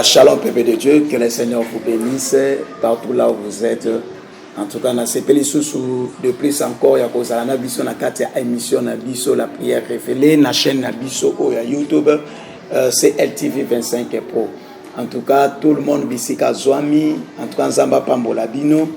Yeah, shalom, peuple de Dieu, que le Seigneur vous bénisse partout là où vous êtes. En tout cas, de plus encore, il y a cause à la émission la prière révélée, la chaîne Nabiso YouTube, c'est LTV 25 Pro. En tout cas, tout le monde bisika Zwami, en tout cas, Zamba Pambola Bino,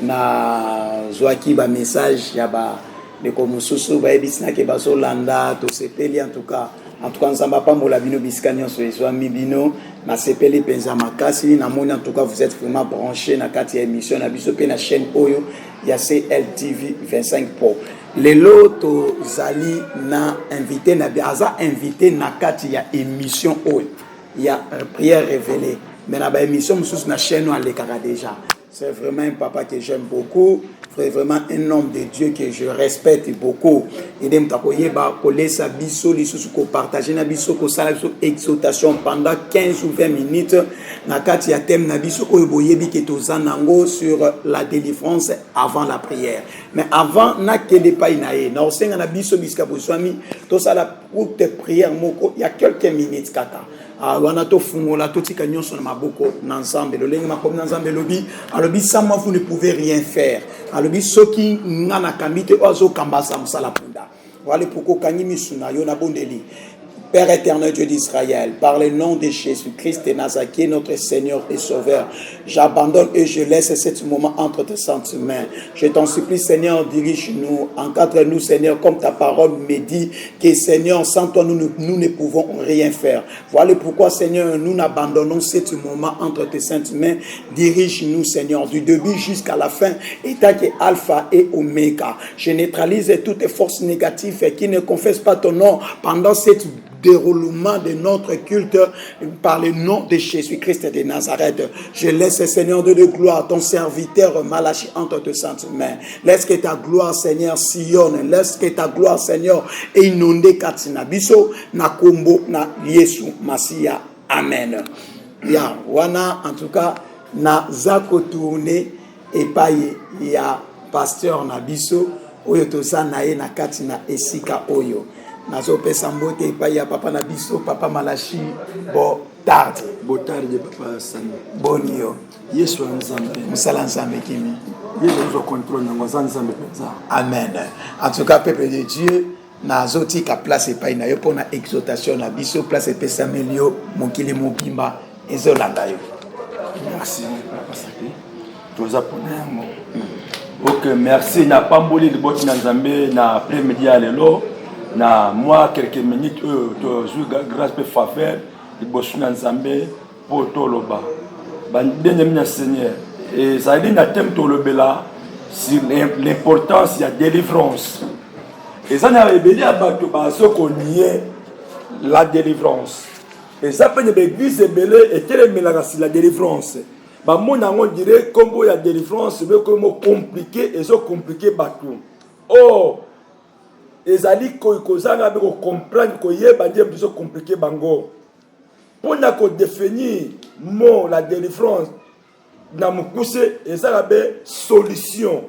na Zwaki ba message, ya ba de komususu ba ebisina ke baso landa to sepeli en tout cas. En tout cas, Nzamba Pambola Bino Biscanio sur les Zwami Bino, na sepeli penza makasi, na moni en tout cas vous êtes vraiment branchés na kati émission na biso pe na chaîne Oyo, ya CLTV 25 Pro. Lelo to zali na invité na biaza invité na kati ya émission Oyo. Il y a prière révélée. Mais la émission sur la chaîne on l'écara déjà. C'est vraiment un papa que j'aime beaucoup. C'est vraiment un homme de Dieu que je respecte beaucoup. Il aime sa partager na biso ko sala exhortation pendant 15 ou 20 minutes na kati ya thème na biso ko boyebi ke tozanango sur la délivrance avant la prière. Mais avant na kende pa inaye na osenga na biso biska boswami to sala pour te prière moko il y a quelques minutes kaka. Wana to fungola to tika nyonso na maboko na nzambe lolenga makomi na nzambe lobi alobi sama vous ne pouvez rien faire alobi soki ngana kamite ozo kambasa musala punda wale poko kanyi misuna yo na bondeli. Père éternel Dieu d'Israël, par le nom de Jésus-Christ de Nazareth, notre Seigneur et Sauveur, j'abandonne et je laisse ce moment entre tes saintes mains. Je t'en supplie, Seigneur, dirige-nous, encadre-nous, Seigneur, comme ta parole me dit, que Seigneur, sans toi, nous ne pouvons rien faire. Voilà pourquoi, Seigneur, nous n'abandonnons ce moment entre tes saintes mains. Dirige-nous, Seigneur, du début jusqu'à la fin, étant que Alpha et Oméga. Je neutralise toutes les forces négatives qui ne confessent pas ton nom pendant cette déroulement de notre culte par le nom de Jésus-Christ de Nazareth. Je laisse, Seigneur de gloire, ton serviteur Malachi entre tes saintes mains. Laisse que ta gloire, Seigneur, sillonne. Laisse que ta gloire, Seigneur, inonde katina biso na kombo na Yesu Masia. Amen. Ya wana en tout cas na zako tourner et paye ya pasteur na biso oyo tozanaye na katina esika oyo. Nazo pesa mbote pa ya papa na biso papa Malachi bo tarde papa Sani bonio Yesu nzambe musala nzambe kimi Yesu contrôle na nzambe penza. Amen. En tout cas peuple de Dieu nazo tika place pa ina yo pona exhortation na biso place pesa melio mokili mobimba ezolanda yo. Merci papa Sani toza pona mo. OK, merci na pamboli liboti na nzambe na après-midi à lelo. Na moi quelques minutes to jouer grâce pe faveur de bosuna nzambe pour toloba bandene mina Seigneur et ça dit na thème tolobela sur l'importance de la délivrance et ça na rebeli abato baso ko nier la délivrance et ça peut l'église belé et quelle melaka sur la délivrance ba mona on dirait combo ya délivrance mais comme compliqué et so compliqué bato oh ezali kozanga be ko comprendre ko yeba ndie biso compliqué bango pona ko définir mot la délivrance na mukuse ezala be solution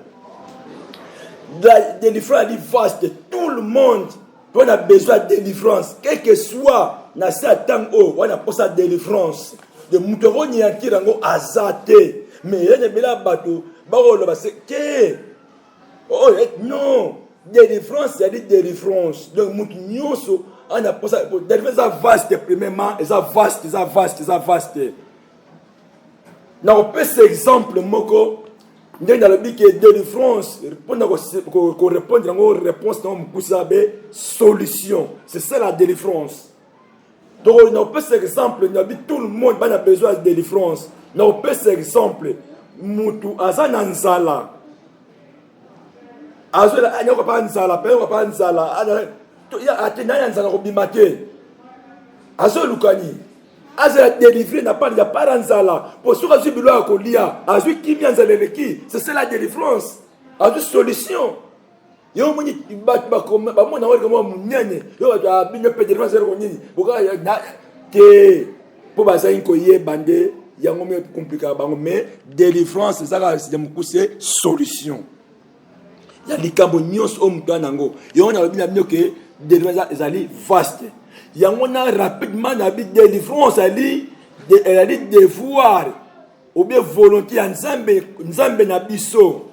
la délivrance est vaste tout le monde on a besoin de délivrance quel que soit na satan on a besoin de délivrance de mutoroni yankirango azate mais yene bela bato ba lo ba se ke oh non délivrance, c'est délivrance. Donc, nous on a posé délivrance vaste, premièrement, et ça vaste. Dans le petit exemple, moko, dans le but que délivrance, pour répondre à une réponse, nous avons solution. C'est ça la délivrance. Donc, dans le petit exemple, tout le monde a besoin de délivrance. Dans le petit exemple, Moutou Azananzala. Azola anyoko pa nzala pe ko pa nzala to ya atena nzala ko bimate azolukani azola délivrer na pas de pa nzala pour soka zibilo ko lia azui kimia nzala leki c'est la délivrance azu solution yo moni ba mona wala ko munyanye yo ba binyo pe délivrance ko nyini boka na te po ba sa inko ye bande yango me compliqué bango mais délivrance ça c'est mukuse solution. Il y a des carbonios au Moutanango. Il y a des délivrance vaste. Il y a rapidement des délivrance elle a dit devoir ou bien volonté en Nzambe na biso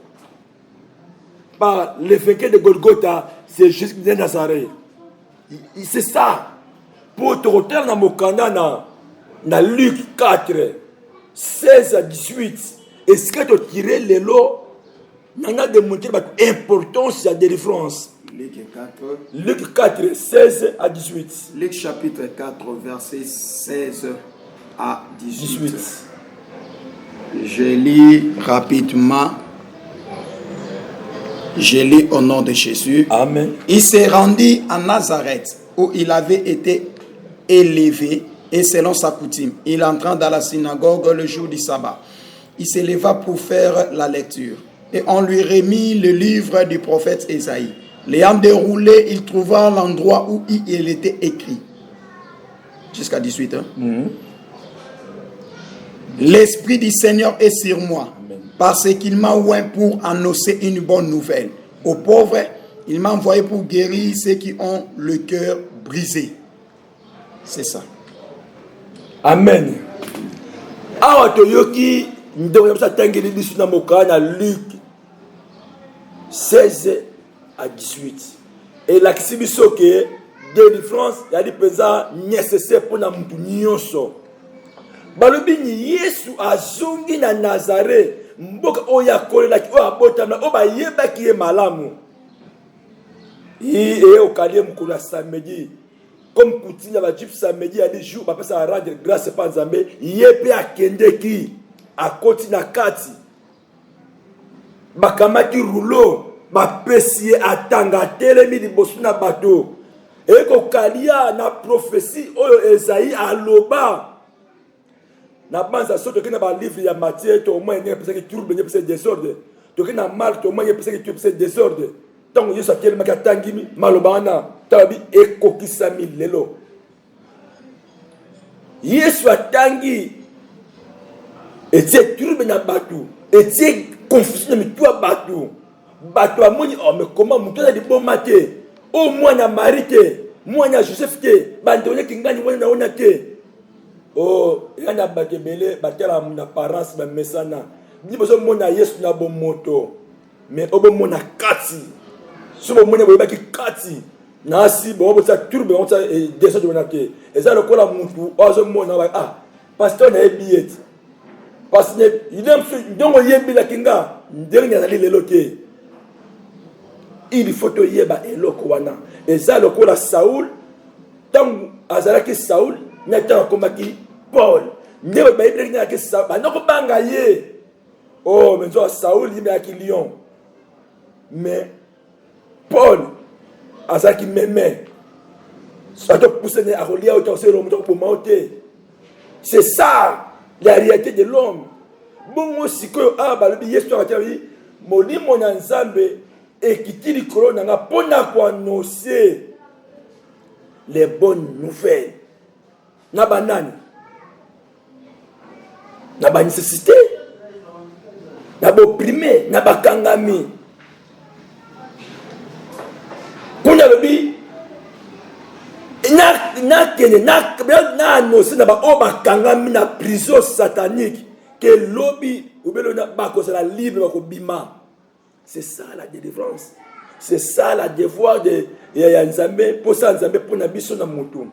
par le vainqueur de Golgotha, c'est Jésus de Nazareth. C'est ça. Pour te retourner dans mon canal, dans Luc 4, 16 à 18, est-ce que tu tirais les lots? On a démontré l'importance de la délivrance. Luc 4, 16 à 18. Luc chapitre 4, verset 16 à 18. Je lis rapidement. Je lis au nom de Jésus. Amen. Il s'est rendu à Nazareth où il avait été élevé et selon sa coutume, il entra dans la synagogue le jour du sabbat. Il se leva pour faire la lecture et on lui remit le livre du prophète Ésaïe. L'ayant déroulé, il trouva l'endroit où il était écrit. Jusqu'à 18 ans. L'Esprit du Seigneur est sur moi, parce qu'il m'a oint pour annoncer une bonne nouvelle. Aux pauvres, il m'a envoyé pour guérir ceux qui ont le cœur brisé. C'est ça. Amen. Awa toyoki ndongo ya tangeli bisu na mokana Luc 16 à 18. Et la kibiso que délivrance ya di pesa nécessaire pour na mutu nyonso. Balobi ni Yesu azongi na Nazareth mboka oya kolela ki o abotama o ba yeba ki e malamu. Et au kalier mukula samedi comme Poutine va dire samedi à des jours papa ça rendre grâce pas Nzambe yepe akende ki akoti na kati bakamaki rouleau bapesi atanga telemi liboso na bato et ko kalia na prophétie oyo Esaïe aloba na banza soto kina ba livre ya Matthieu to moins ne pesa ki trouble ne pesa désordre to kina Marc to moins ne pesa ki pesa désordre tant Yesu akelema katangimi malobana tabi ekokisami lelo Yesu atangi etie trouble na batu etie confusion na mitwa batu amoni oh mais comment mutu na liboma te o mwana Marie te mwana Joseph te bandone kingani mwana naona te oh yana bakebele batela na parents ba mesana bibozo mona Yesu na bomoto mais obo mona kati sobo mona boyeba ki kati nasi bo bo sa turbe on sa deso de monate eza lokola mutu ozo mona ba ah pasteur na ebiet parce que il aime donc yebi la kinga ndenge na lelo te il faut to yeba eloko wana eza lokola Saul tant azalaki Saul n'était komaki Paul ndebe ba ibre na ke Saul ba noko banga ye oh mais zo Saul il met à Lyon mais Paul azaki meme ça te pousse à relier au torser l'homme pour monter c'est ça la réalité de l'homme bon aussi que ah ba le Yesu akati molimo na Nzambe ekitili corona nga pona ko annoncer les bonnes nouvelles na banani na ba nécessité na bo primé na bakangami kuna lobi na annoncer na ba o bakangami na prison satanique que lobi ubelo na bako la libre ko bima. C'est ça la délivrance. C'est ça la devoir de Nzambe pour ça Nzambe pour na biso na mutu.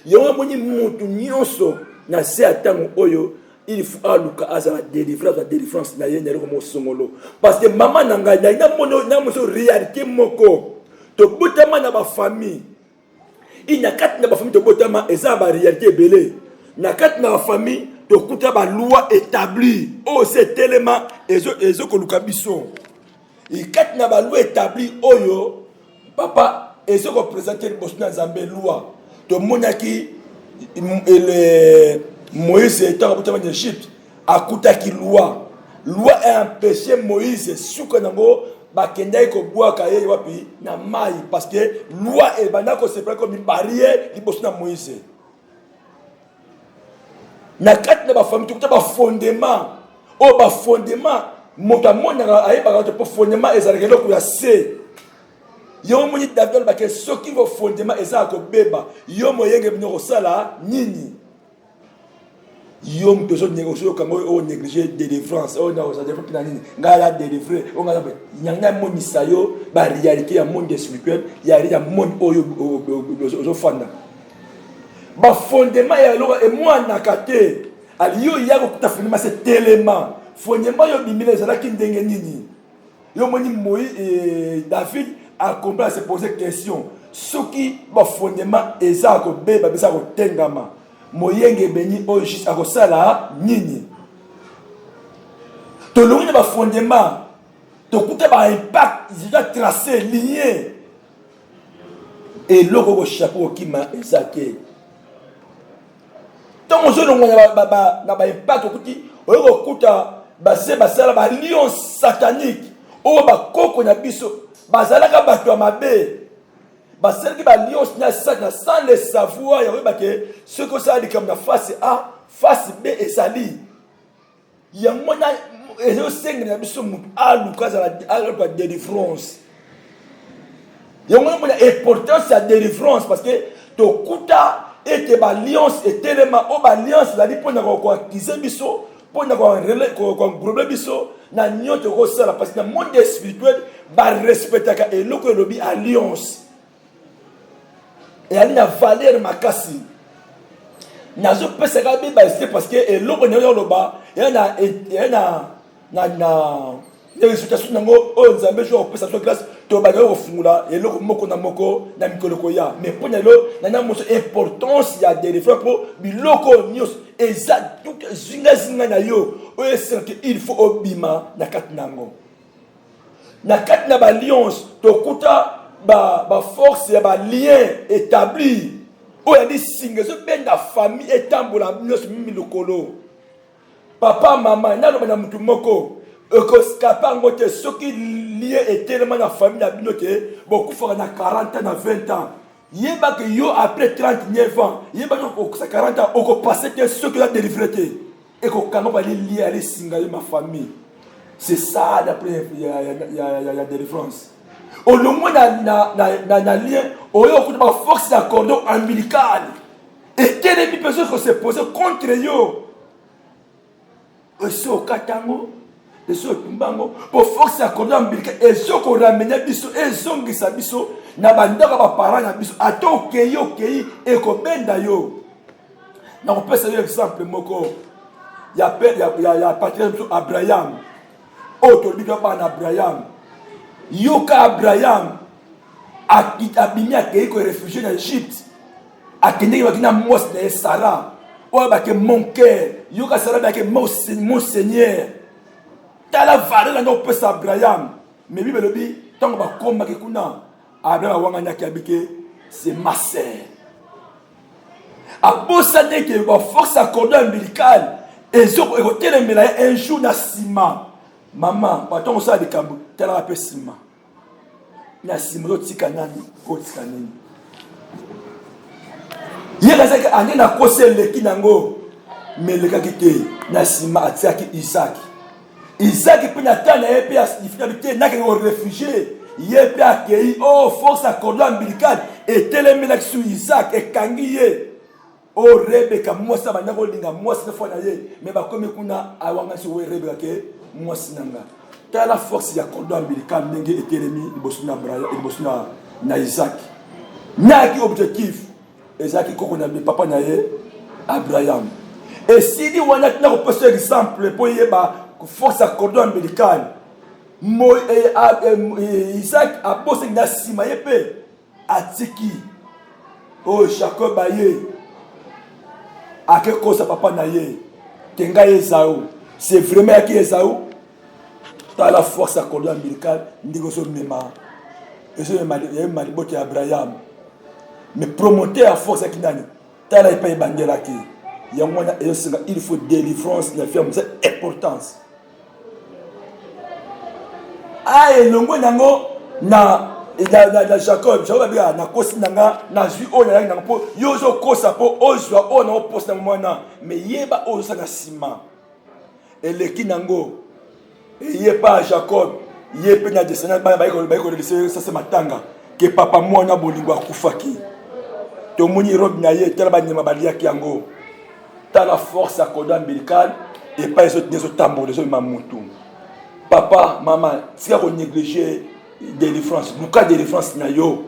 Yo moni mutu nyonso na se atango oyo il faut aluka azala délivrance na yene ko mo songolo parce que maman nanga na mono na moso réalité moko to botama na ba famille il na kat na ba famille to botama eza ba réalité belé na kat na ba famille to kuta ba loi établie oh c'est tellement ezo ko luka biso il kat na ba loi établie oyo papa ezo ko présenter bosna Nzambe loi to monaki le Moïse était en Égypte a kutaki loi a empêché Moïse sukanango bakendai ko bois kaye wapi na mai parce que loi e bana ko c'est pas comme une barrière liboso na Moïse na kat na ba famille tout ba fondement o ba fondement moto mona aye ba ko fondement ezalaka loko ya se yo moni David ba ke soki vo fondement ezalaka ko beba yo moyenge bino ko sala nini Yom to so négocier comme on négliger délivrance on a osé faire nani ngala délivrer on a nyanga moni sayo ba réalité ya monde spirituel ya monde oyo ozo fanda ba fondement ya lo et moi nakate aliyo ya ko tafina cet élément fondement yo bimile za ki ndenge nini yo moni David a compris à se poser question ce qui ba fondement eza ko beba bisa ko tengama moyenge beni oyo juste akosala nini to longi ba fondement to kuta ba impact déjà tracé lié et loko ko chapeau kima ezake tant ozo longo na ba impact okuti oyo kuta ba se ba sala ba lion satanique oyo ba koko na biso bazalaka bato ya mabe parce que l'alliance sans le savoir, il y a ce que ça dit comme la face A, face B et sali. Il y a la délivrance. Il y a l'importance de la délivrance parce que to kuta et que l'alliance est tellement l'alliance la dit pour nous acquiser biso pour nous problème biso na nyoto ko sala parce que le monde spirituel va respecter et le que lobi alliance. Et il y a valeur makasi. Nazo pesa ka bi ba c'est parce que et loko ne yo loba il y a les résultats nango o nzambe jo pesa so grâce to ba yo fungula et loko moko na mikolo ya mais pour na lo na mo importance ya délivrance pour biloko nyos exact tout zinga na yo o c'est que il faut obima na kat nango na kat na ba alliance to kuta ba force ya ba lien établi o ya di singa so ben da famille etambola nyos mimi lokolo papa maman na lo na mutu moko ko skapa ngote soki lié est tellement na famille na binote beaucoup fera na 40 ans na 20 ans yeba que yo après 39 ans yeba ko 40 ans oko passer que ce que la délivré et ko kanga ba lié à les singa ma famille c'est ça la première ya délivrance au moins na lien au yo ko force de cordon ombilical et quelle est personne qui se pose contre yo et ce katango et ce tumbango pour force de cordon ombilical et ce ko ramener biso et zongisa biso na bandaka ba parents na biso ato keyo et ko benda yo na on peut citer exemple moko ya patriarche Abraham auto biga ba na Abraham yoka Abraham abimi akei ko réfugié en Égypte akende bakina mos na Sarah oyo bake mon cœur yoka Sarah bake mon Seigneur tala valeur na opesa Abraham mais Bible lobi tango bakoma ke kuna Abraham wanganya kiabike c'est ma sœur abosa deke ba force à cordon ombilical et zoko ekotelemela un jour na sima maman batongo ça de kambu tala pe sima na sima zo tika nani ko tika nini yeka saka ande na kosele kinango meleka kite na sima atiaki Isaac pina tana epe asifika na ke réfugié yepe akei oh force à cordon ombilical et telemela sur Isaac et kangiye oh Rebecca moi ça bana ko linga moi c'est fois na ye mais ba komi kuna awanga si Rebecca ke moi sinanga ta la force ya cordon ombilical ndenge etelemi liboso na Abraham liboso na Isaac na ki objectif Isaac ko na papa na ye Abraham et si di wana na ko poser exemple pour yeba force à cordon ombilical Isaac a bossé na sima yepe atiki oh Jacob aye ake kosa papa na ye tenga Esaü c'est vraiment qui Esaü ta la force à cordon ombilical ndiko so mema et so malibote Abraham mais promoter à force qui nani ta la pas bandela ki yangona il faut délivrance na ferme c'est importance et longo nango na Jacob bia na kosi nanga na zui o na nanga po yozo kosa po ozwa o na poste na mwana mais yeba ozo na sima eleki nango yeba Jacob yepe na descendant ba ko laisser ça c'est matanga que papa mwana bolingo akufaki to moni rob na ye tala ba nyama baliaki yango t'as la force à cordon ombilical et pas les autres tambours, les autres mamoutou. Papa, maman, si on néglige délivrance, Luka délivrance na yo.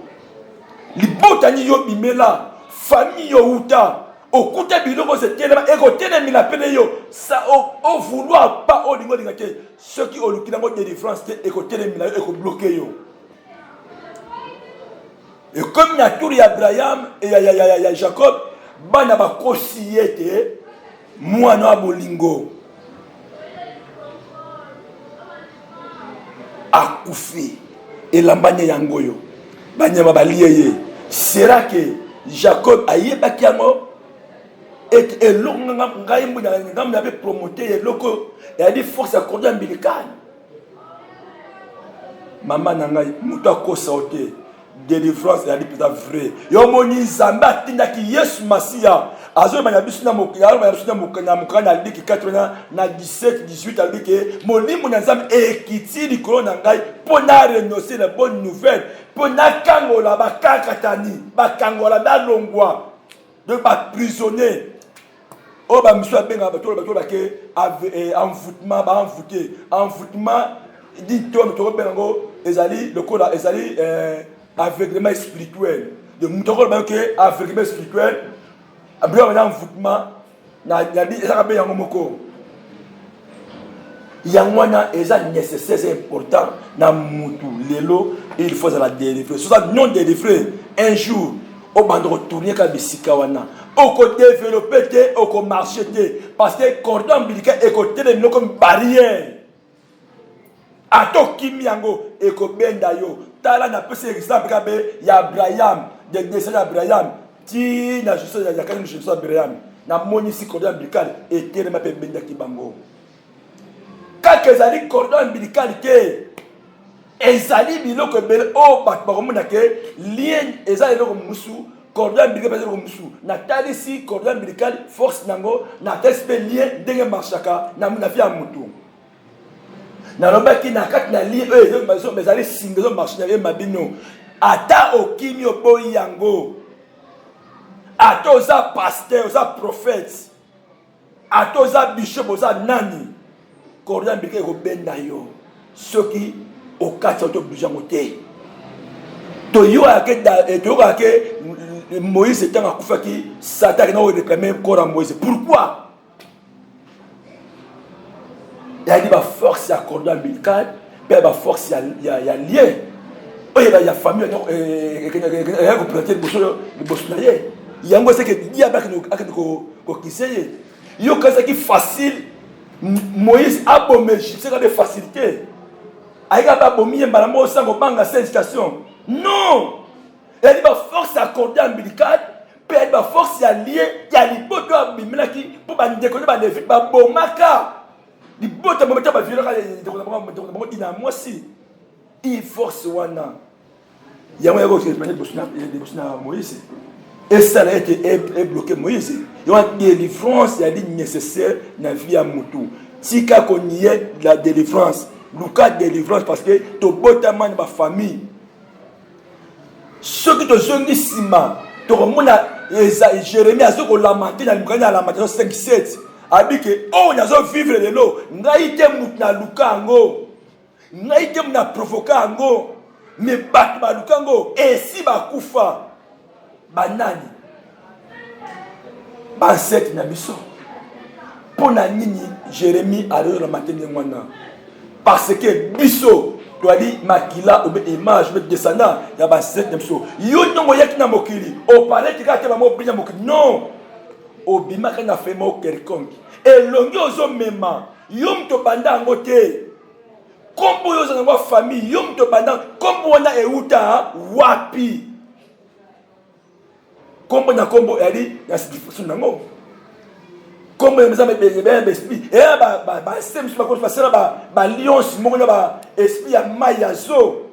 Libotani yo bimela, famille yo uta. Okuta biloko se tellement écoutez mi l'appelle yo. Ça au vouloir pas au lingo dingate. Ceux qui ont le kinamo délivrance écoutez mi la éco bloqué yo. Et comme il y a tout Abraham et il y a Jacob, bana ba kosiyete mwana bolingo akufi et lambanye yangoyo banyama baliye. Sera que Jacob ayeba kiango et longa ngai mbuna ngam na be promoter loko et a dit force à cordon ombilical. Maman ngai muto akosa ote délivrance et a dit peut-être vrai. Yo moni zamba tinda ki Yesu Masia azo manya bisu na mokya manya bisu na mokana na liki 80 na 17 18 a dit que molimo na nzambe ekiti likolo na ngai pona renoncer la bonne nouvelle pona kangola bakakatani bakangola balongwa de ba prisonnier o ba miso benga ba to ba ke envoûtement ba envoûtement dit to to bengo ezali lokola ezali aveuglement spirituel de mutoko ba ke aveuglement spirituel abria ba envoûtement na dit ça ba yango moko yangwana eza nécessaire, c'est important na mutu lelo il faut la délivrer so ça non délivrer un jour au bando retourner ka bisika wana au ko développer te au ko marcher te parce que cordon ombilical et côté de comme barrière ato kimiango et ko benda yo tala na pese exemple ka be ya Abraham de descendants Abraham ti na juste ya kan juste Abraham na moni si cordon ombilical et tellement pe benda ki bango kaka ezali cordon ombilical ke ezali biloko bele o bakomona ke lien ezali eloko musu cordon ombilical ezali eloko musu na tali si cordon ombilical force nango na tespe lien ndenge marchaka na vie ya mutu na lobaki na kati na lien ezali singezo marche na mabino ata okimi oboyi yango ata oza pasteur oza prophète ata oza bishop oza nani cordon ombilical ekobenda yo soki okati oblige yango te toyoka ke Moïse ntango akufaki Satan na réclamer corps à Moïse. Pourquoi? Il y a dit ba force à cordon ombilical, puis ba force il y a lien. Il y a famille qui a représenté le bossunaye. Il y a un c'est que il y a pas que kiseye. Yo quand c'est qui facile Moïse a bombé, c'est pas de facilité. Aïga ba bomi mbala mo sango banga station. Non. Il y a des forces à cordon ombilical, puis il y a des forces à lier, il y a des bottes à bimela qui pour décoller les filles, bon maka. Les bottes à momenter à violer les moi si. Il force wana. Il y a un qui est Moïse. Et ça a été bloqué Moïse. Il y a une délivrance, il y a des nécessaires dans la vie à Moutou. Si qu'on y est la délivrance, le cas de délivrance parce que tu as ma famille. Ceux qui te sont ici, tu as Jérémie a lamenté dans le lamentation 5-7. A dit que oh, on a vivre de l'eau. Naïté moutna lukango. Naïté moutna provokango. Mais bat ba lukango. Et si ba kufa. Banani. Banset na biso. Pona nini Jérémie a lamenté dans le parce que biso. Tu as dit makila ou image de descendant il y a 7 nemso yo ndongo yaki na mokili o parler ki ka te ba mo binya mokili non o bima ka na fait mo quelconque et longi ozo mema yo mto banda ngote kombo yo za ngwa famille yo mto banda kombo wana euta wapi kombo na kombo ali ya sidifusu nango comme les hommes esprit et ba sem sur ba passer ba lion moko na ba esprit ya mayazo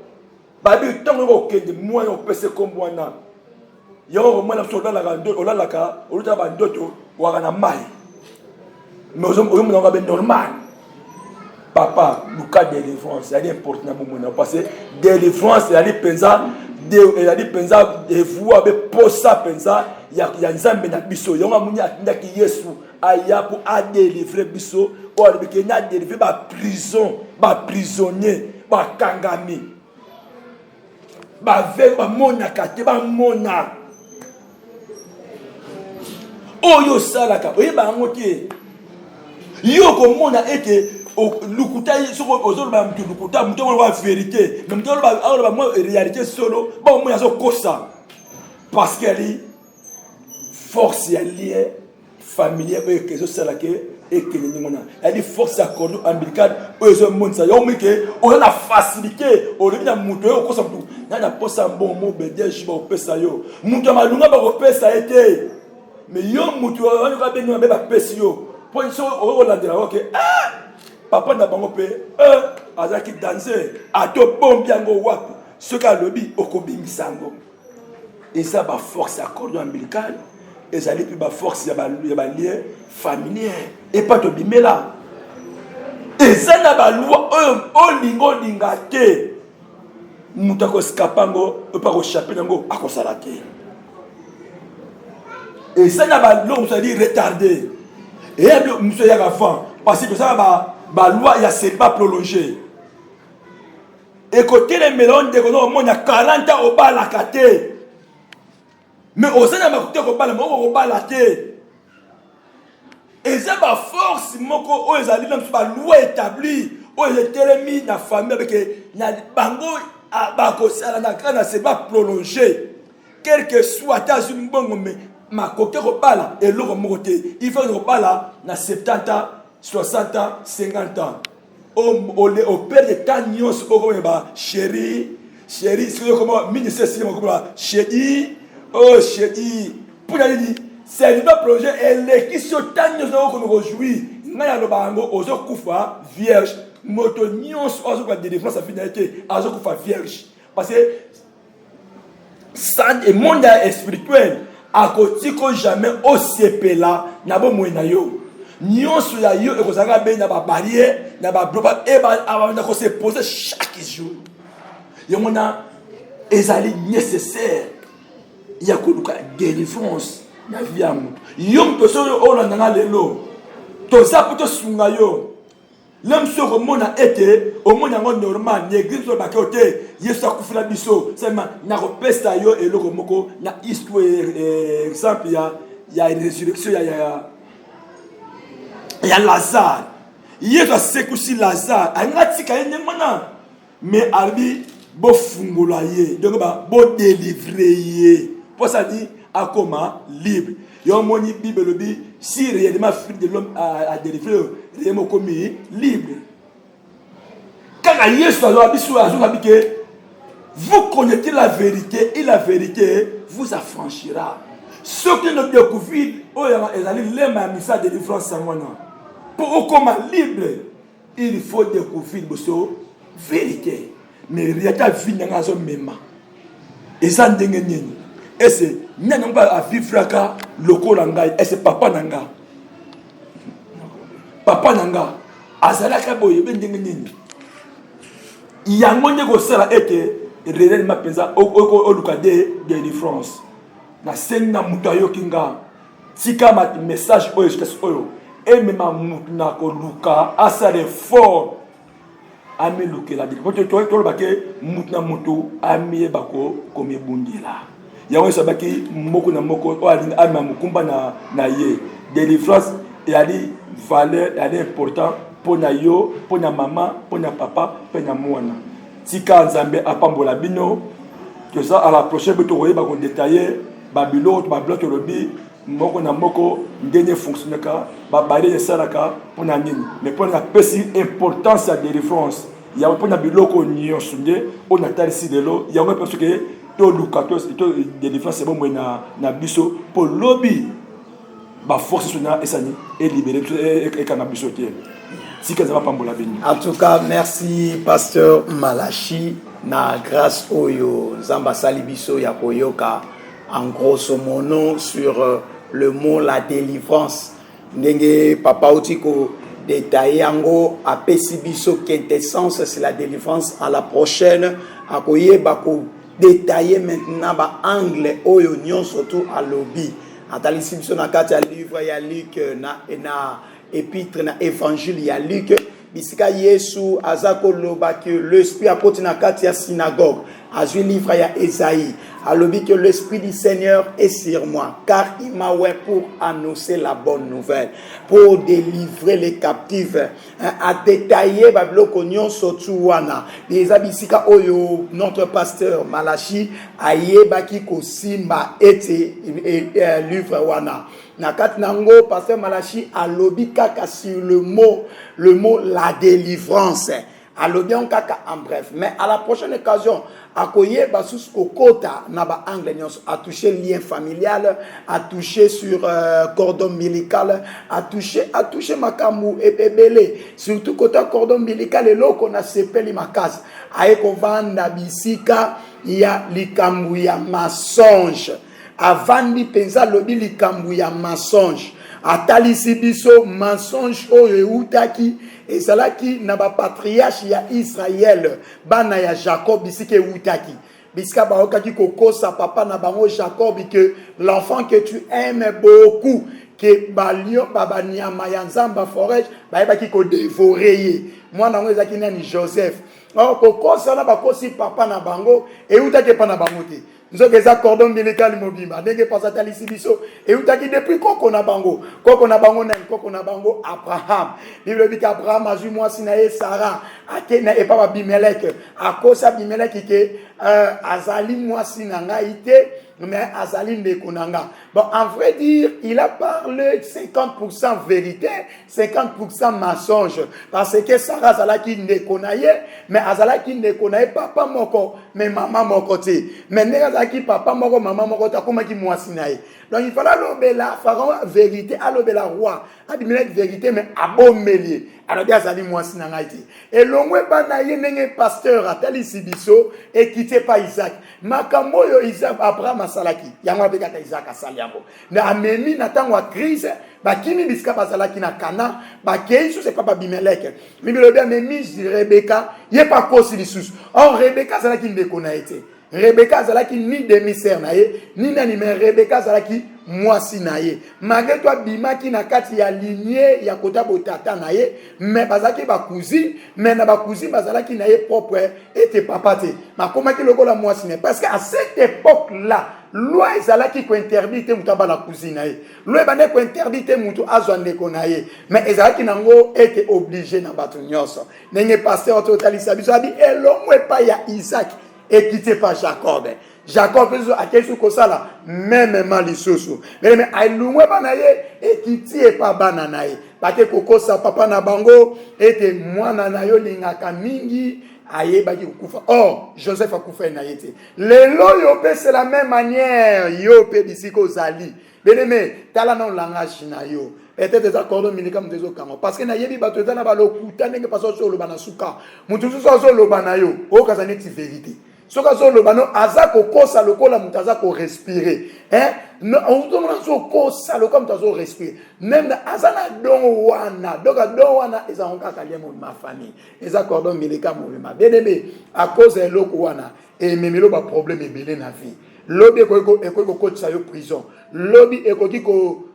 ba bi tongo ko kende moi on pese comme wana yo mo na soda la ndo ola la ka oluta ba ndoto wa na mai mais aux hommes on va ben normal papa le cas de délivrance c'est important na mo na parce que délivrance c'est aller pensa a dit penza de voir be posa penza ya nzambe na biso yonga muni atinda ki Yesu aya pour a délivrer biso o le ke na délivrer ba prison ba prisonnier ba kangami ba ve ba mona kate ba mona oyo salaka oyeba ngote yo ko mona eke lukuta soko ozoloba mtu lukuta mtu wa vérité mais mtu oloba mo réalité solo ba mo yazo kosa parce qu'elle force ya lié familier e que zo salaka e que ni mona elle force ya cordon ombilical o zo monsa yo mike o na facilité o le na mtu o kosa mtu na posa bon mo bedeje ba opesa yo mtu malunga ba opesa ete mais yo mtu o ka benyo ba pesi yo pour so o la de la OK papa na bango pe azaki danser ato bombi yango wapi soka lobi okobimisa yango eza ba force ya cordon ombilical ezali pe ba force ya ba lien familier et pas to bimela eza na ba loi olingo linga te muta ko skapango pa ko chaper yango akosala te eza na ba loi ça dit retardé et monsieur ya avant parce que ça ba loi ya c'est pas prolongé et côté les melons de kono mo na 40 ans au bas la kate mais au sein de ma côté ko bala mo ko bala te et ça ba force moko o ezali même ba loi établie o etelemi na famille avec na bango ba ko sala na kana c'est pas prolongé quel que soit ta une bongo mais ma côté ko bala et lo mo côté il faut ko bala na 70 ans 60 ans, 50 ans. Au père de Tanyos, chérie, c'est comment, ministre, chérie, oh chérie, pour la dire, c'est le projet, elle est qui sur Tanyos, qu'on nous réjouit. N'a le bango, aux Koufa, vierge, motonions, aux de défense à finalité, aux Koufa, vierge. Parce que, ça, le monde spirituel, à côté que jamais, au CP là, n'a pas moins yo. Nyonso ya yo ekozanga be na ba barrière na ba bloc e ba avant de se poser chaque jour yomona ezali nécessaire ya koluka délivrance na vie ya mutu yom to so o la nga lelo to za poto sunga yo l'homme se remona ete au monde ngo normal l'église ba côté yesu akufula biso seulement na repesta yo eloko moko na histoire exemple ya une résurrection il y a Lazare. Il y a secousi Lazare. Il y a un mais Arbi, bo fungolaye. Donc, bo délivrer. Pour ça dit, à comment libre. Il y a un moni Bible, si réellement fils de l'homme a délivré, réellement commis libre. Quand vous connaissez la vérité et la vérité vous affranchira. Ceux qui ne découvrent, ils allaient les mamisa de délivrance en moi. Pour comment libre, il faut découvrir la vérité. Mais il y a des vie qui sont même. Et ça, et c'est non pas à vivre le colanga, et c'est papa nanga. Papa nanga, azalaka boye ben dingeni. Il y a un monde qui sera été réellement pesant au lucade de délivrance. Na senga mutayo kinga, tika ma message oyo jusqu'à oyo. Et même na ko luka asare fort ami luke la dit ko to bake mutna mutu ami bako komi bundila yawo sabaki moko na moko o ali ama mukumba na ye délivrance et ali valeur et important pour na yo pour na maman pour na papa pour na mwana tika nzambe apambola bino que ça à la prochaine beto roye ba ko détailler babilo ba bloc lobi moko na moko ndenge fonctionner ka ba bari de salaka pour na nini mais pour la petite importance à délivrance il y a pour na biloko nyonso nde on a tarisi de l'eau il y a un parce que to lukatos to délivrance c'est bon na biso pour lobby ba force sona esani et libérer et kana biso tie si kaza pambola bini. En tout cas merci pasteur Malachi na grâce oyo zamba sali biso ya koyoka en grosso modo sur le mot la délivrance. Ndenge papa Otiko détaillé yango apesi biso quintessence c'est la délivrance à la prochaine akoye bako détailler maintenant ba angle oyo nyon surtout à lobby atalisi biso na kati ya livre ya Luc na épître na évangile ya Luc bisika Yesu azako loba que l'esprit apôtre na kati ya synagogue azui livre ya Esaïe alobi que l'esprit du Seigneur est sur moi car il m'a oint pour annoncer la bonne nouvelle pour délivrer les captifs à détailler babiloko nyonso tu wana eza bisika oyo notre pasteur Malachi ayebaki kosimba ete livre wana na kati nango pasteur Malachi alobi kaka sur le mot la délivrance alobi on kaka en bref mais à la prochaine occasion akoye basus kokota na ba angle nyonso a touché lien familial a touché sur cordon ombilical a touché makamu ebele surtout côté cordon ombilical eloko na sepeli makasi aye kovanda bisika ya likambu ya mensonge avandi penza lobi likambu ya mensonge atalisi biso mensonge oyo eutaki ezalaki na ba patriarche ya Israël bana ya Jacob bisike eutaki bisika baokaki kokosa papa na bango Jacob que l'enfant que tu aimes beaucoup que balio baba nyama ya nzamba forage bayebaki ko dévorer mwana ngo ezaki nani Joseph kokosa na bakosi papa na bango eutaki pa na bango te nzoke za cordon ombilical mobimba ndenge pasata lisibiso eutaki depuis koko na bango na koko na bango Abraham Bible dit qu'Abraham a vu moi sinaye Sarah akena et pas Abimelech akosa Abimelech ke azali moi sinanga ite mais azali ndekonanga bon en vrai dire il a parlé 50% vérité 50% mensonge parce que Sarah azalaki ndekonaye mais azalaki ndekonaye papa moko mais maman moko te mais qui papa moko maman moko ta koma ki mwasi nae donc il fallait lobela pharaon vérité alobela roi Abimelech vérité mais abomelier alors bien azali mwasi na ngai te et longwe bana ye ndenge pasteur atali sibiso et quitté pas Isaac makambo yo Isaac Abraham asalaki yango abekata Isaac asali yango na amemi na tango crise bakimi bisika bazalaki na Kana bakei sous c'est papa Abimelech Bible bien memi Rebecca ye pas kosi lisusu or Rebecca azalaki ndeko na ete Rebecca azalaki ni demi-sœur na ye ni nani mais Rebecca azalaki mwasi na ye malgré toi bimaki na kati ya lignée ya kota botata na ye mais bazalaki ba cousine mais na ba cousine bazalaki na ye propre était papa te makomaki lokola mwasi na parce que à cette époque là loi ezalaki ko interdit te mutu ba la cousine na ye loi bande ko interdit te mutu azwa ndeko na ye mais ezalaki nango était obligé na bato nyonso ndenge pasteur totalisa biso abi elongwe pa ya Isaac et quitté par Jacob. Jacob a quelque chose là, même malisusu. Mais ailumwe banaye et quitté pas bananaye. Parce que koko sa papa na bango était mwana na yo lingaka mingi aye baki kufa. Or Joseph a kufa na yete. Lelo yo pe c'est la même manière yo pe bisiko zali. Bien-aimé, tala non langage na yo. Peut-être des accords minikam des okamo parce que na yebi bato na balokuta ndenge paso so lo bana suka. Mutu so lo bana yo. O kazani ti vérité. Soka so lobano azako kosa lokola mutazako respirer no on demande so kosa lokola mutazo respirer même azana don wana doka don wana ezanka kaliemo ma famille ezako don mileka molema bien-aimé à cause de loko wana et memelo ba problème ebele na vie lobi eko kotisa yo prison lobi ekoki ko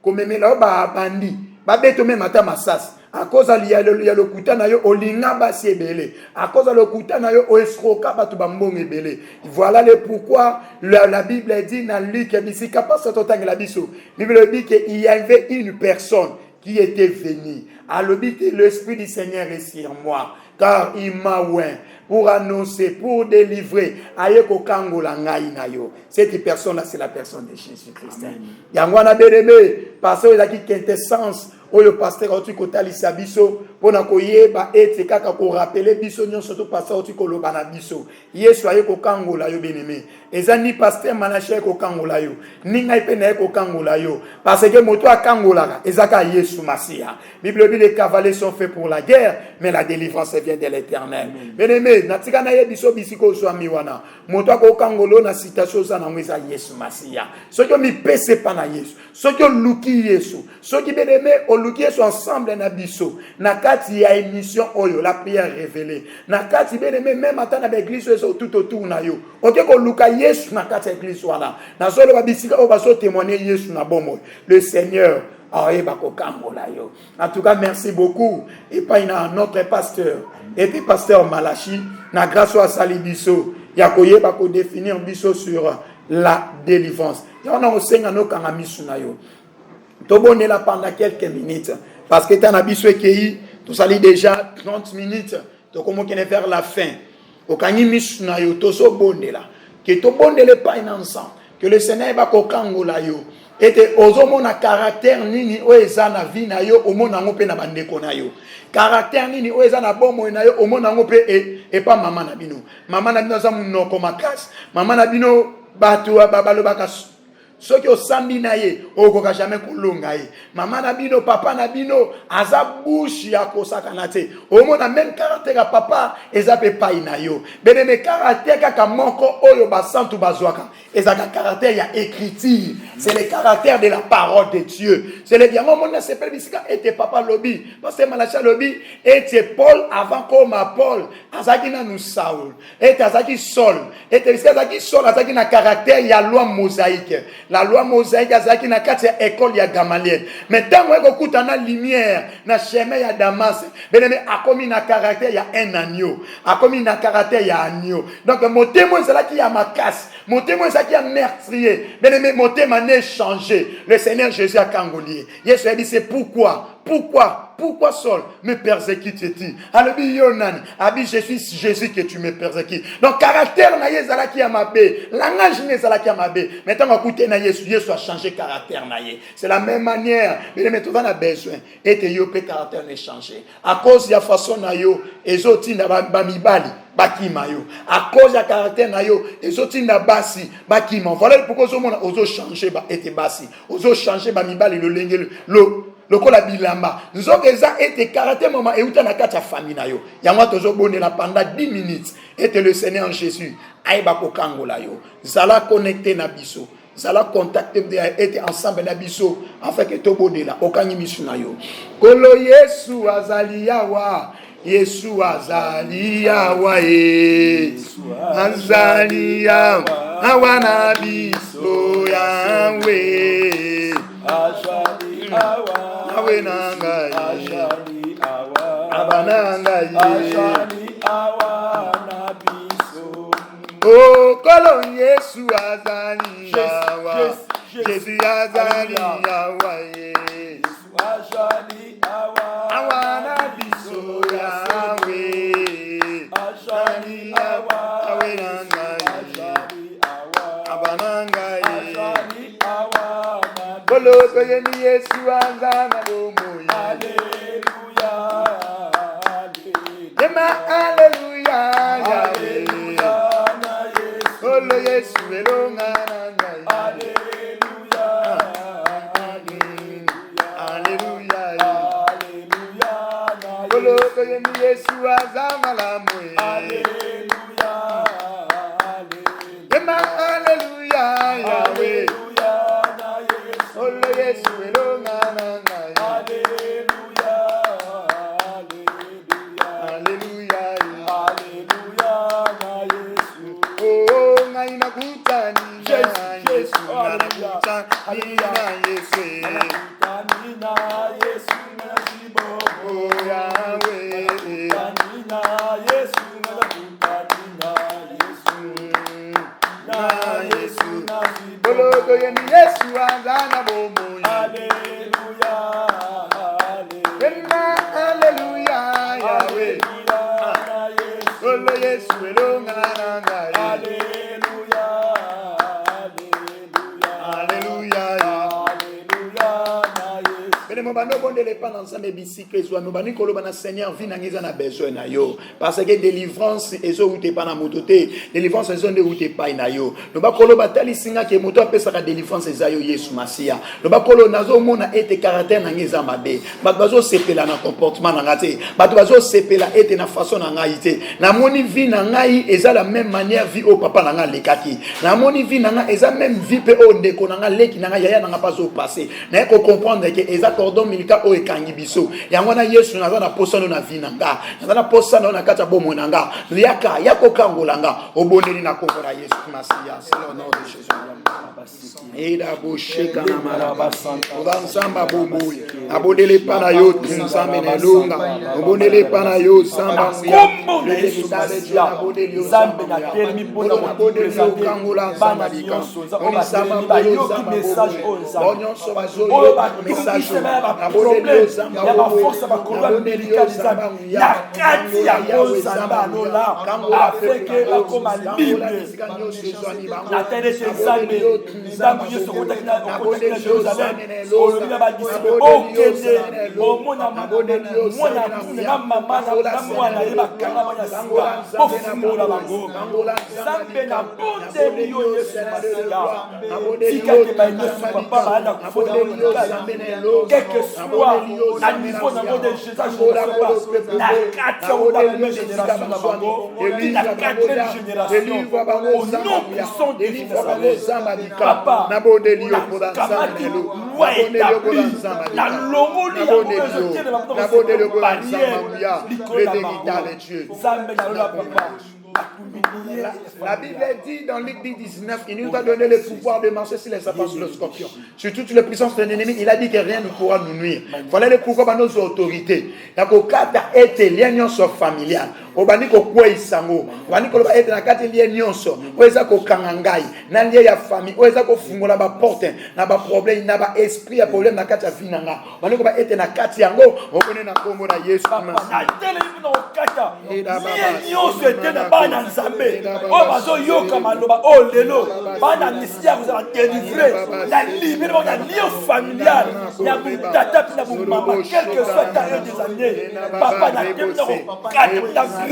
memela ba bandi ba beto même ata masas à cause de le kutana yo olinga basi ebele à cause de le kutana yo oesroka batu bambong ebele voilà le pourquoi la Bible dit dans Luc bisika pas totang la biso Bible dit qu'il y avait une personne qui était venue à l'obité l'esprit du Seigneur est sur moi car il m'a oint pour annoncer pour délivrer ayeko kangola ngai na yo cette personne là c'est la personne de Jésus-Christ yangwana bénémé parce que la quintessence oyo pasteur oti kotalisa biso pona koyeba ete kaka ko rappeler biso nyonso to pasteur oti koloba na biso Yesu aye ko kangola yo bien-aimé ezani pasteur Malachi ko kangola yo ninga pe na ko kangola yo parce que moto akangola ezaka Yesu Masia Bible dit les cavaliers sont faits pour la guerre mais la délivrance vient de l'Éternel bien-aimé natika na ye biso bisiko so amiwana moto ko kangolo na citation za na mweza Yesu Masia soki mi pese pa na Yesu soki luki Yesu soki bien-aimé oluki Yesu ensemble na biso na kati ya émission oyo la prière révélée na kati bien-aimé même ata na l'église tout autour na yo oke ko luka Yesu na kati ya église wana na solo ba bisika o ba so témoigner Yesu na bomo le Seigneur en tout cas merci beaucoup et pas notre pasteur et puis pasteur Malachi na grâce à Salibiso ya koyeba ko définir biso sur la délivrance ya on a osenga no kanga misu na yo to bonela pendant quelques minutes parce que t'as na biso ekei to sali déjà 30 minutes to comment qu'on est vers la fin au kangi misu na yo to so bonela que to bonele pas ensemble que le Seigneur va ko kangola yo ete ozomona caractère nini o eza na vie na yo omona ngo pe na bandeko na yo caractère nini o eza na bomo na yo omona ngo pe e pa mama na bino za munoko makasi mama na bino bato babalobaka soki osambi na ye okoka jamais kolonga ye mama na bino papa na bino aza bouche ya kosakana te omona même caractère ya papa eza pe pai na yo beneme caractère kaka moko oyo basantu bazwaka ezaka caractère ya écriture c'est le caractère de la parole de Dieu c'est le bien mon na s'appelle bisika était papa lobby parce que Malachi lobby était Paul avant comme Paul azaki na nous Saul était azaki Saul était bisika azaki Saul azaki na caractère ya loi mosaïque. La loi mosaïque azaki na kati ya école ya Gamaliel. Mais tant que kuta na lumière na chemin ya Damas, beneme akomi na caractère ya un agneau, akomi na caractère ya agneau. Donc mon témoin c'est là qui a ma casse, mon témoin c'est qui a meurtrier. Beneme mon témoin n'est changé. Le Seigneur Jésus a kangolier. Yesu a dit c'est pourquoi Saul me persécute-t-il? Alobi Yonan, abi je suis Jésus que tu me persécutes. Donc caractère na yezala qui a mabé, langage nezala qui a mabé. Maintenant écoutez na Yesu a changé caractère na ye. C'est la même manière, mais maintenant on a besoin et que yo pe caractère ne changer. À cause de la façon na yo ezoti na ba mibali bakima yo. À cause de la caractère na yo ezoti na basi bakima. Voilà pourquoi ozo changer ba ete basi. Ozo changer ba mibali le lenge le kola bilamba nzokeza ete caractère mama euta na kati ya famille na yo yango tozo bonela pendant 10 minutes ete le Seigneur Jésus aiba ko kangola yo zala connecté na biso zala contacter ete ensemble na biso afin que to bonela okangi misu na yo kolo Yesu azali yawa Yesu azali yawa azali yawa awana biso yawe azali yawa awe nangai ashali awa abanangai ashali awa nabiso oh kolo Yesu azali awa Jésus azali awa Yesu ashali awa awa nabiso yawe ashali awa awe nangai ashali awa abanangai ashali awa kolo koyeni Yesu azana bomo haleluya haleluya haleluya na Yesu kolo Yesu elonga nangai haleluya haleluya haleluya na kolo koyeni Yesu azana lamu haleluya haleluya Yahweh Olo Yesu elonga nangai haleluya haleluya haleluya na Yesu oh ngai nakutani na Yesu nakutani na Yesu nakutani na Yesu nasibo oh Yahweh nakutani na Yesu nakutani na Yesu na Yesu nasibo olo yeni Yesu azana bomo haleluya haleluya Yahweh olo Yesu elonga nangai haleluya haleluya haleluya na Yesu bene mo bando bondele pa na nsambe bisikle zo no bani koloba na Seigneur vi na ngeza na besoin na yo parce que délivrance ezo ute pa na motote délivrance ezo nde ute pa na yo no ba koloba tali singa ke moto apesa ka délivrance ezayo Yesu Masia no ba kolo nazo mona ete caractère na ngeza mabe ba bazo sepela na comportement na ngate ba bazo sepela ete na façon na ngai te na moni vie na ngai eza la même manière vie au papa na nga lekaki na moni vie na nga eza même vie pe o ndeko na nga leki na nga yaya na nga pas au passé na ko comprendre que eza cordon milika o ekangi biso yango na Yesu naza na posa no na vinanga naza na posa no na kata bomo nanga yaka yako kangolanga oboneli na kombo na Yesu Masiya c'est le nom de Jésus eda bosheka na maraba obansamba boboyi abonele pana yo nzambe na longa obonele pana yo samba kombo na Yesu Masiya nzambe na termi pona presenter kangola samba dika oni samba bayoki message onyoso bazoyo message abonele samba ya ba force ba kolwa médical nzambe ya kati ya nzamba lola afeke bakoma libre na tele nzambe nzambe yesu kotaki na Jérusalem olobi na badisiple okende omona na mama na mwana ye bakanga banya singa bofungola bango nzambe na bondeli yo yesu Masiya tikake bayesu papa baanda kufota quelque soit na niveau nango de Jésus na quatrième génération na bango na quatrième génération au nom puissant de Jésus papa nakamati loi établi na longoli yango ezokende bato barrière likolo na bango nzambe na lola papa. La Bible dit dans Luc 19, il nous a donné le pouvoir de marcher sur les serpents, sur le scorpion. Sur toute la puissance de l'ennemi, il a dit que rien ne pourra nous nuire. Voilà le pouvoir de nos autorités. Il y a été lien familial. Obani ko kwa isango. Obani ko être na kati lien nyonso. Oeza ko kangangai. Na lien ya famille. Oeza ko fungola ba porte. Na ba problème, na ba esprit ya problème na kati ya vinanga. Obani ko être na kati yango. Okone na kombo na Yesu. Na tele na okata. Lien nyonso était na bana nzambe. O bazo yoka maloba o lelo. Bana misia vous a délivré. La libéré na lien familial. Ya tata na mama quel que soit ta des années. Papa na tele na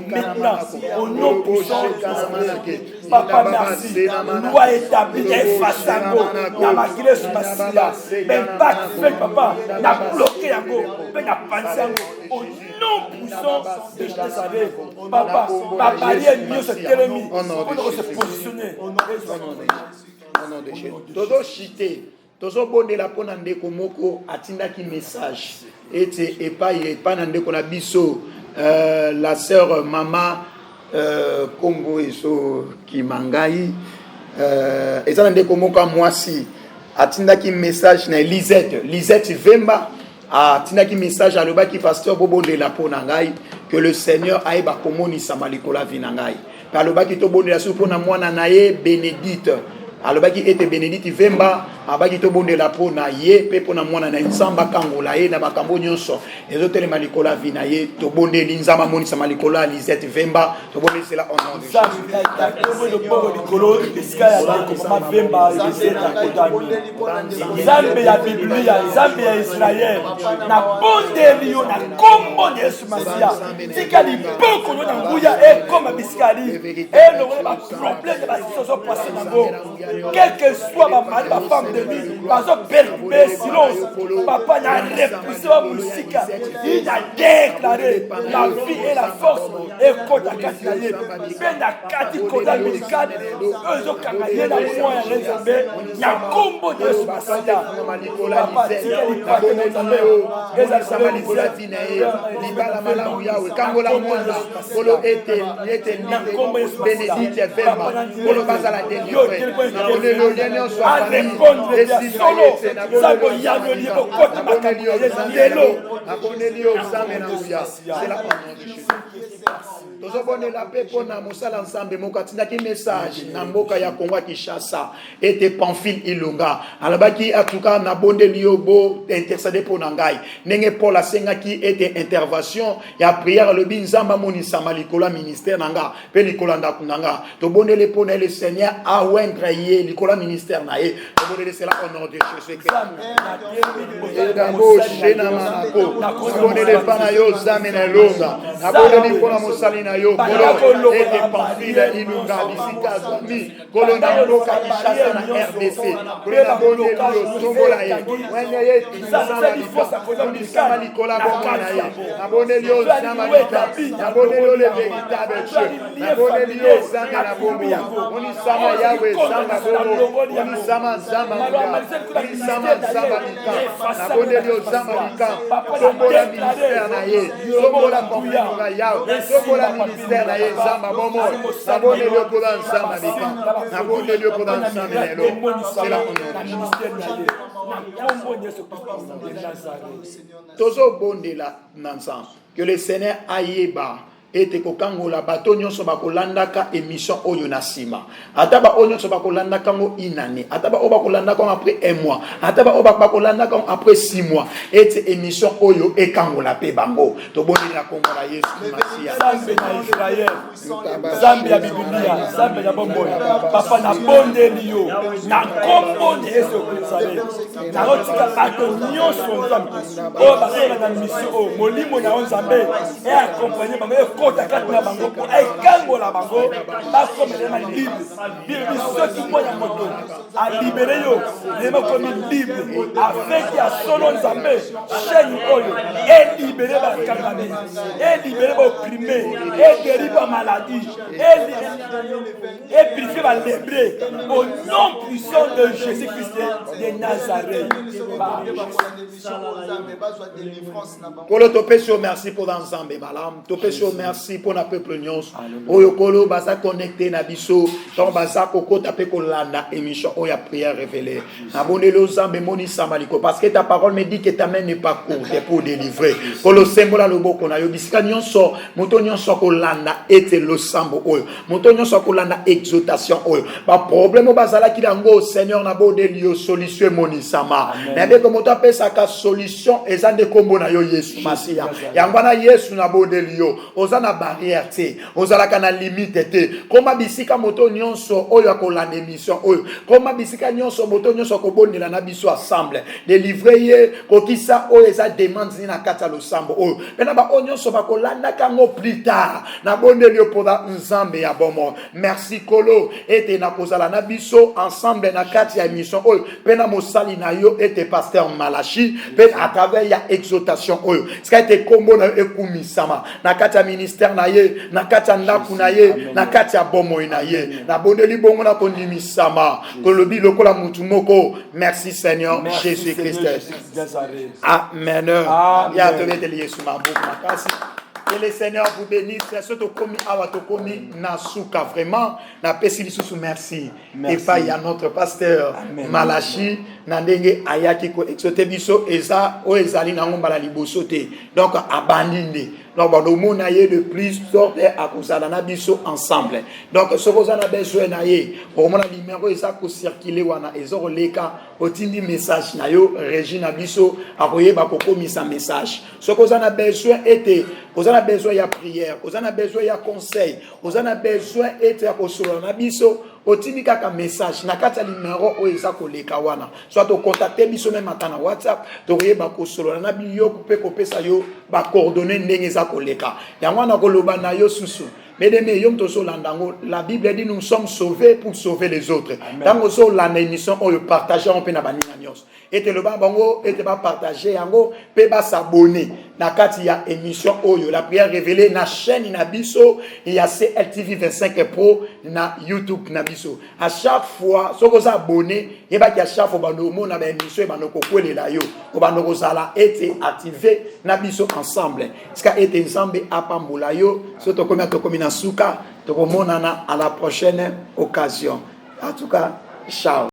maintenant, au nom puissant de Papa, merci. Loi établie, efface à go. N'a ma grâce, Masiya. Mais pas fait, papa. N'a bloqué à go. Mais n'a pensé à go. Au nom puissant de Jésus. Papa, ma barrière mieux se télémi. On se positionner. Au nom de Jésus. Todo chité. Tozo bonde la pona ndeko moko atindaki message. Ete epai ndeko na biso. La sœur Mama Congo Eso Kimangai ezana ndeko moka mwasi atindaki message na Lisette Vemba atindaki message alobaki pasteur Bobonde la pona ngai que le Seigneur aiba komoni samalikola vinangai alobaki to bonde la supo na mwana na ye Bénédicte alobaki ete Bénédicte Vemba abaki to bonde la po na ye pe po na mwana na nzamba kangola ye na makambo nyonso ezotele malikola vina ye to bonde linzama moni sa malikola Lisette Vemba to bonde cela en nom de Jésus le pauvre likolo iskaya ko ma Vemba Lisette akotami nzambe ya Biblia nzambe ya Israël na bonde liyo na kombo de Yesu Masiya tika liboko na nguya e comme biskali e le problème de la situation passée nango quel que soit ma mari ma femme de lui bazo perpé silence papa n'a repoussé wa musika il a déclaré la vie et la force et kota katinaye benda kati kota médical ezo kangaye na moi ya nzambe ya kombo de Yesu Masiya papa tikali pate na nzambe eza samaliza vinaye libala malamu yawe kangola mwana kolo ete Bénédicte Vemba kolo bazala délivré on est le lien en soi répondre des solo ça go yano li ko kota makambo lelo aboneli o zamena uya c'est la parole de Jésus tozobone la paix pona mosala ensemble mokatindaki message na mboka ya Kongo Kinshasa ete Pamphile Ilunga alabaki atuka na bondeli yo bo intercéder pona ngai ndenge Paul asengaki ete intervention ya prière le binzamba monisa malikola ministère nanga pe likola ndakundanga tobonele pona le Seigneur a wendre ye likola ministère na ye tobonele cela au nom de Jésus et d'abo chena manako tobonele pana yo zamena longa aboneli pona mosalina yo kolo ete Pamphile Ilunga bisika zami kolo na mboka Kinshasa na RDC kolo na bondeli yo sombola ye wende ye tizana lifosa kondisama likola bonga na ye aboneli yo zama lita aboneli yo le véritable Dieu aboneli yo zama na bombo onisama yawe zama bombo onisama que le Seigneur aïeba et te kokangola bato nyonso bakolandaka émission oyo na sima ataba oyo nyonso bakolandaka ngo inane ataba oyo bakolandaka après 1 mois ataba oyo bakolandaka après 6 mois et émission oyo ekangola pe bango to boni na kombo na Yesu Masia Zambe na Israël Zambe ya Biblia Zambe ya bomboya papa na bonde liyo na kombo na Yesu Kristo na rotika bato nyonso Zambe oyo basala na mission oyo molimo na Nzambe et accompagner bango kota kati na bango po ekangola bango bakomele na libre bibi soki mwana moto a libéré yo lema komi libre avec ya solo Nzambe chaîne oyo et libéré ba kangami et libéré ba opprimé et guéri ba maladie et purifié ba lébré au nom puissant de Jésus-Christ de Nazareth. Kolo topesio merci pour l'ensemble malam topesio merci pour na peuple nyonso oyo kolo baza connecté na biso donc baza kokota pe kolanda émission oya prière révélée na bonelo zambe moni samaliko parce que ta parole me dit que ta main n'est pas courte pour délivrer kolo sembola loboko na yo bisika nyonso moto nyonso kolanda ete lo sambo oyo moto nyonso kolanda exaltation oyo ba problème bazala ki dango Seigneur na bondelio solution moni sama na be ko moto apesa ka solution ezande kombo na yo Yesu Masia yangwana Yesu na bondelio ozana barrière te ozalaka na limite te koma bisika moto nyonso oyo akolanda émission oyo koma bisika nyonso moto nyonso kobondela na biso ensemble délivrer ye kokisa oyo eza demande ni na kata lo sambo oyo pena ba nyonso bakolanda kango plus tard na bondelio poda Nzambe ya bomo merci kolo ete na kozala na biso ensemble na kati ya émission oyo pena mosali na yo ete pasteur Malachi pe à travers ya exaltation oyo ska ete kombo na ekumisama na kati ya ministère na ye na kati ya ndaku na ye na kati ya bomo na ye na bondeli bongo na kondimisama kolobi lokola mutu moko merci Seigneur Jésus Christ amen ya tobeteli Yesu mabuku makasi. Que le Seigneur vous bénisse. Surtout comme Awatokomi Nasuka vraiment na pesi sous merci. Et pas y a notre pasteur Malachi Nandenge ayaki ko exote biso eza o ezali na ngomba la libosote. Donc abandine. Donc bon monde aye de plus sorte à kozala na biso ensemble. Donc ce qu'on a besoin na ye pour mon numéro eza ko circuler wana ezoro leka otindi message na yo Regina biso akoye ba kokomisa message. Ce qu'on a besoin était on a besoin de prière, on a besoin de conseil, on a besoin d'être consolé na biso otini kaka message na kata numéro o eza koleka wana soit to contacter biso même matana WhatsApp to yeba kosolola na biyo couper kopesa yo ba coordonner ndenge eza koleka yango na koloba na yo susu. Mesdames, la Bible dit nous sommes sauvés pour sauver les autres. Dans nous la émission on le partager on peut na banina nyos. Et te le bango et te ba partager yango pe ba s'abonner. Na kati ya émission oyo la prière révélée na chaîne na biso et ya CLTV 25 Pro na YouTube na biso. À chaque fois so ko s'abonner et ba ki à chaque fois bando mo na ba émission ba no ko kwelela yo. Ko bando ko sala été activé na biso ensemble. Ska été ensemble apambola yo so to komina Souka, te remonana à la prochaine occasion. En tout cas, ciao.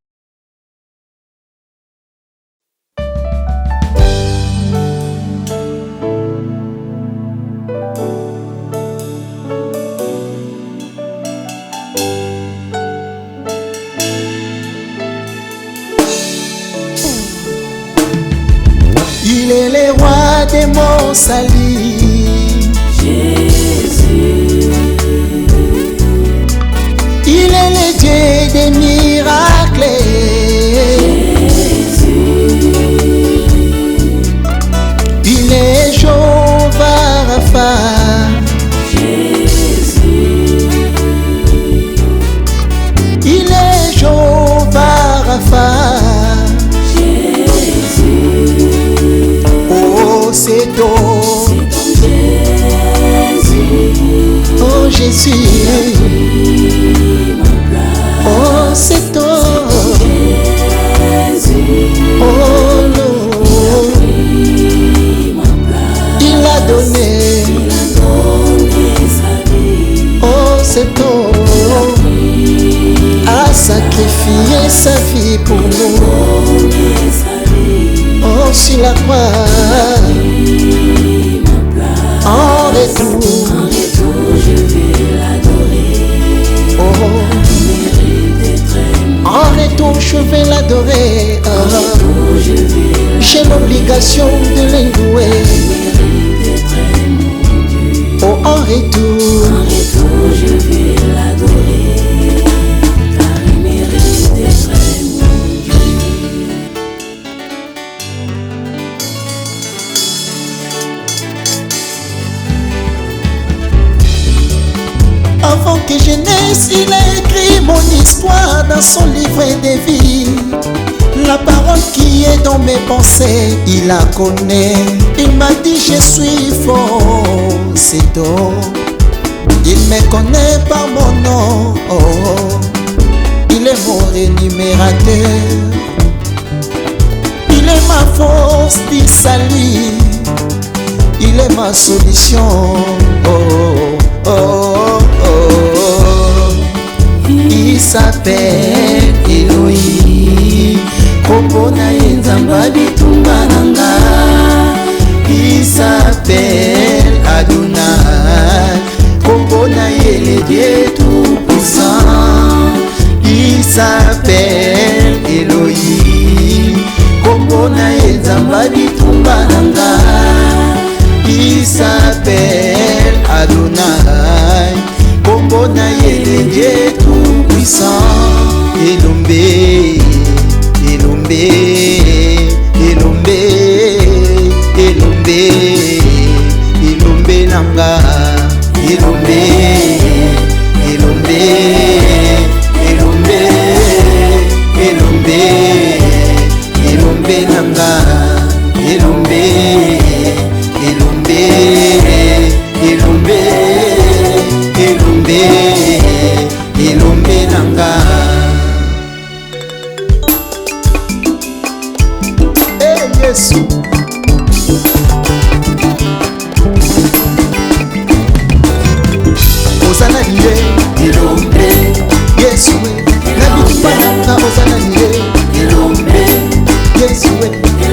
Il est le roi des mots salis. Jésus. Il est le Dieu des miracles. Jésus. Il est Jéhovah Rapha. Jésus. Il est Jéhovah Rapha. Jésus. Oh, c'est toi. sa vie pour nous. Oh, sur la croix, en retour, je vais l'adorer. oh, en retour, je vais l'adorer. J'ai l'obligation de le louer. Oh, en retour, je vais l'adorer, car il mérite d'être mon Dieu. avant que je naisse, il a écrit mon histoire dans son livret de vie. La parole qui est dans mes pensées, il la connaît. Il m'a dit je suis fort, c'est toi. Il me connaît par mon nom, oh. Il est mon rémunérateur. Il est ma force du salut. Il est ma solution, oh, oh, oh, oh. Il s'appelle Elohim. Kombo na ye nzamba bitumba nanga. Il s'appelle Adonai. Kombo na ye le Dieu tout puissant. Il s'appelle Elohim. Kombo na ye nzamba bitumba nanga. Il s'appelle Adonai. Kombo na ye le Dieu tout puissant. Elombe, Elombe, Elombe, Elombe, Elombe nanga. Elombe, Elombe, Elombe, Elombe, Elombe nanga. Elombe, Elombe, Elombe, Elombe, Elombe nanga. Yesu ozana liye Elombe. Yesu na bitumbanaka ozana liye Elombe. Yesu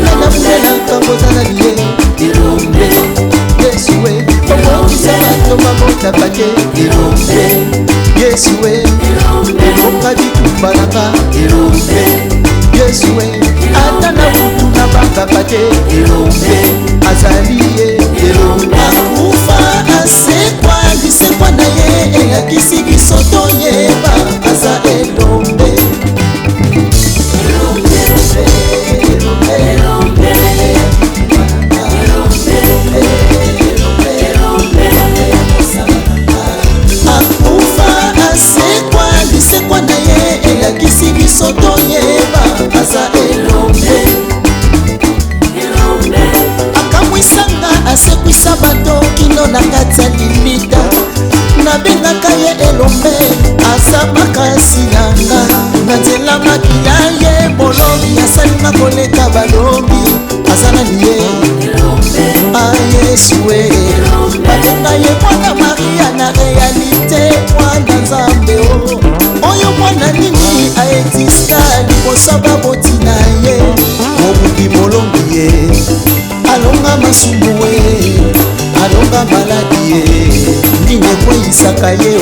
na nafunelaka ozana liye Elombe. Yesu obokisa bato babota bake Elombe. Yesu elonga bitumbanaka Elombe. Yesu ata na butu na bakaka te Elombe azali ye Elombe. Akufa asekwa lisekwa na ye eyakisi biso toyeba aza Elombe. Elombe, Elombe, Elombe, akufa asekwa lisekwa na ye eyakisi biso toyeba aza Elombe. Akamwisanga asekwisa bato kino na kati ya limita. Nabengaka ye Elombe aza makasi nanga. Na nzela makila ye bolongi asalinga koleka balongi aza nani ye Yesu babenga ye mwana Maria na realite mwana Nzambe oyo mwana nini aetiska liboso baboti na ye mobubi molongi ye alonga masumu ye alonga maladi ye nini ekweyisaka ye